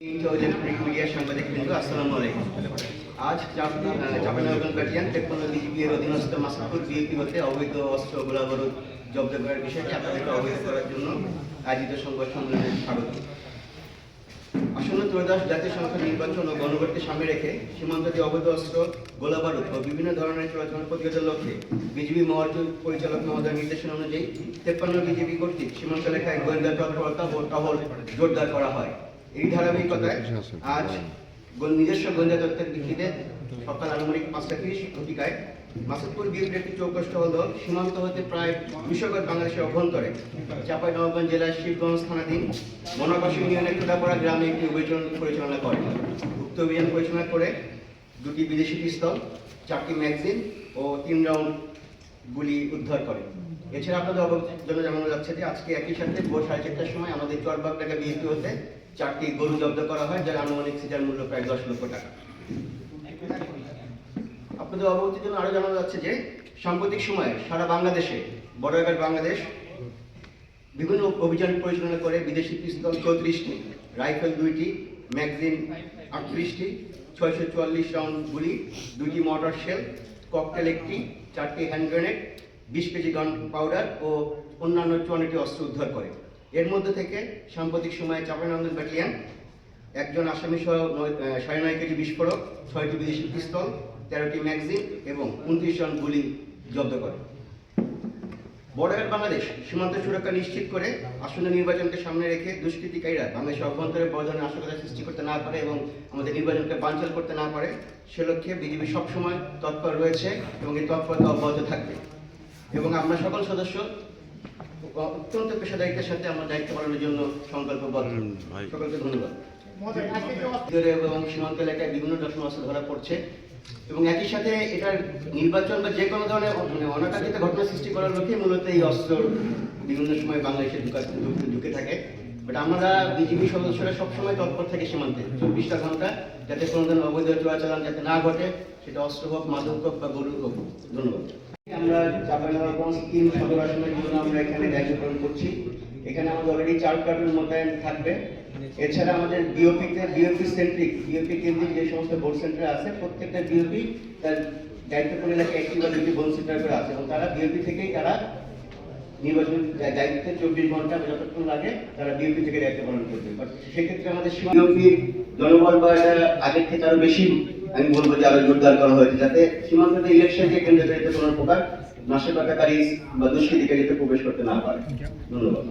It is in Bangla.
মিডিয়া সাংবাদিকবৃন্দ, আসসালামু আলাইকুম। আজ চাঁপাইনবাবগঞ্জ ব্যাটালিয়ন 53 বিজিবি এর অধীনস্থ মাসাদপুর বিএপি হতে অবৈধ অস্ত্র গোলাবারুদ জব্দ করার বিষয়টি আপনাদেরকে অবহিত করার জন্য আয়োজিত সংবাদ সম্মেলনে স্বাগত। আসন্ন ত্রয়োদশ জাতীয় সংসদ নির্বাচন ও গণভোটকে সামনে রেখে সীমান্ত দিয়ে অবৈধ অস্ত্র গোলাবারুদ ও বিভিন্ন ধরনের চলাচল প্রতিরোধের লক্ষ্যে বিজিবি মহার্জন পরিচালক মহোদয়ের নির্দেশনা অনুযায়ী 53 বিজিবি কর্তৃক সীমান্ত এলাকায় গোয়েন্দা তৎপরতা ও টহল জোরদার করা হয়। এই ধারাবাহিকতায় আজ নিজস্ব গোয়েন্দা তথ্যের ভিত্তিতে সকাল আনুমানিক 5:30 ঘটিকায় মাসাদপুর বিএপির একটি চৌকস টহল দল সীমান্ত হতে প্রায় 200 গজ বাংলাদেশের অভ্যন্তরে চাঁপাইনবাবগঞ্জ জেলার শিবগঞ্জ থানাধীন বনবাসী ইউনিয়নের খোদাপাড়া গ্রামে একটি অভিযান পরিচালনা করে। উক্ত অভিযান পরিচালনা করে 2টি বিদেশি পিস্তল, 4টি ম্যাগাজিন ও 3 রাউন্ড গুলি উদ্ধার করে। এছাড়া আপনাদের জন্য জানানো যাচ্ছে যে আজকে একই সাথে ভোর 4:30টার সময় আমাদের চরবাগ ঢাকা বিএপি হতে 4টি গরু জব্দ করা হয়, যার আনুমানিক সিজার মূল্য প্রায় 10 লক্ষ টাকা। আপনাদের অবগতির জন্য আরো জানানো যাচ্ছে যে সাম্প্রতিক সময়ে সারা বাংলাদেশে বর্ডার বাংলাদেশ বিভিন্ন অভিযান পরিচালনা করে বিদেশি পিস্তল 34টি, রাইফেল 2টি, ম্যাগাজিন 38টি, 644 রাউন্ড গুলি, 2টি মর্টার শেল, ককটেল 1টি, 4টি hand grenade, 20 KG gun powder ও অন্যান্য 54টি অস্ত্র উদ্ধার করে। এর মধ্যে থেকে সাম্প্রতিক সময়ে চাঁপাইনবাবগঞ্জ ব্যাটালিয়ন একজন আসামি সহ 9.5 কেজি বিস্ফোরক, 6টি বিদেশি পিস্তল, 13টি ম্যাগাজিন এবং 29 রাউন্ড গুলি জব্দ করে। বর্ডার বাংলাদেশ সীমান্ত সুরক্ষা নিশ্চিত করে আসন্ন নির্বাচনকে সামনে রেখে দুষ্কৃতিকারীরা বাংলাদেশের অভ্যন্তরে বড় ধরনের নাশকতা সৃষ্টি করতে না পারে এবং আমাদের নির্বাচনকে বানচাল করতে না পারে, সে লক্ষ্যে বিজিবি সবসময় তৎপর রয়েছে এবং এই তৎপরতা অব্যাহত থাকবে। এবং আমরা সকল সদস্য অত্যন্ত পেশাদারিত্বের সাথে আমরা দায়িত্ব পালনের জন্য সংকল্পবদ্ধ। সকলকে ধন্যবাদ। এবং সীমান্ত এলাকায় বিভিন্ন রকম অস্ত্র ধরা পড়ছে এবং একই সাথে এটার নির্বাচন বা যে কোনো ধরনের অনাকাঙ্ক্ষিত ঘটনা সৃষ্টি করার লক্ষ্যে মূলত এই অস্ত্র বিভিন্ন সময় বাংলাদেশে ঢুকে থাকে। বাট আমরা বিজিবি সদস্যরা সবসময় তৎপর থাকে সীমান্তে 24টা ঘন্টা, যাতে কোনো ধরনের অবৈধ চোরাচালান যাতে না ঘটে, সেটা অস্ত্র হোক, মাদক হোক বা গরু হোক। ধন্যবাদ। আমরা চাঁপাইনবাবগঞ্জ 3 সদর আসনের জন্য আমরা এখানে দায়িত্ব পালন করছি। এখানে আমাদের অলরেডি 4 প্লাটুন মোতায়েন থাকবে। এছাড়া আমাদের বিওপি সেন্ট্রিক, বিওপি কেন্দ্রিক যে সমস্ত ভোট সেন্টার আছে, প্রত্যেকটা বিওপি তার দায়িত্বপূর্ণ এলাকায় 1টি বা 2টি ভোট সেন্টার করে আছে এবং তারা বিওপি থেকেই তারা নির্বাচন দায়িত্বে 24 ঘন্টা যতক্ষণ লাগে তারা বিওপি থেকে দায়িত্ব পালন করবে। সেক্ষেত্রে আমাদের বিওপি জনবল বা আগের থেকে আরো বেশি, আমি বলবো যে আরো জোরদার করা হয়েছে, যাতে সীমান্তে ইলেকশনকে কেন্দ্র করে কোনো প্রকার নাশকতাকারী বা দুষ্কৃতিকারী প্রবেশ করতে না পারে। ধন্যবাদ।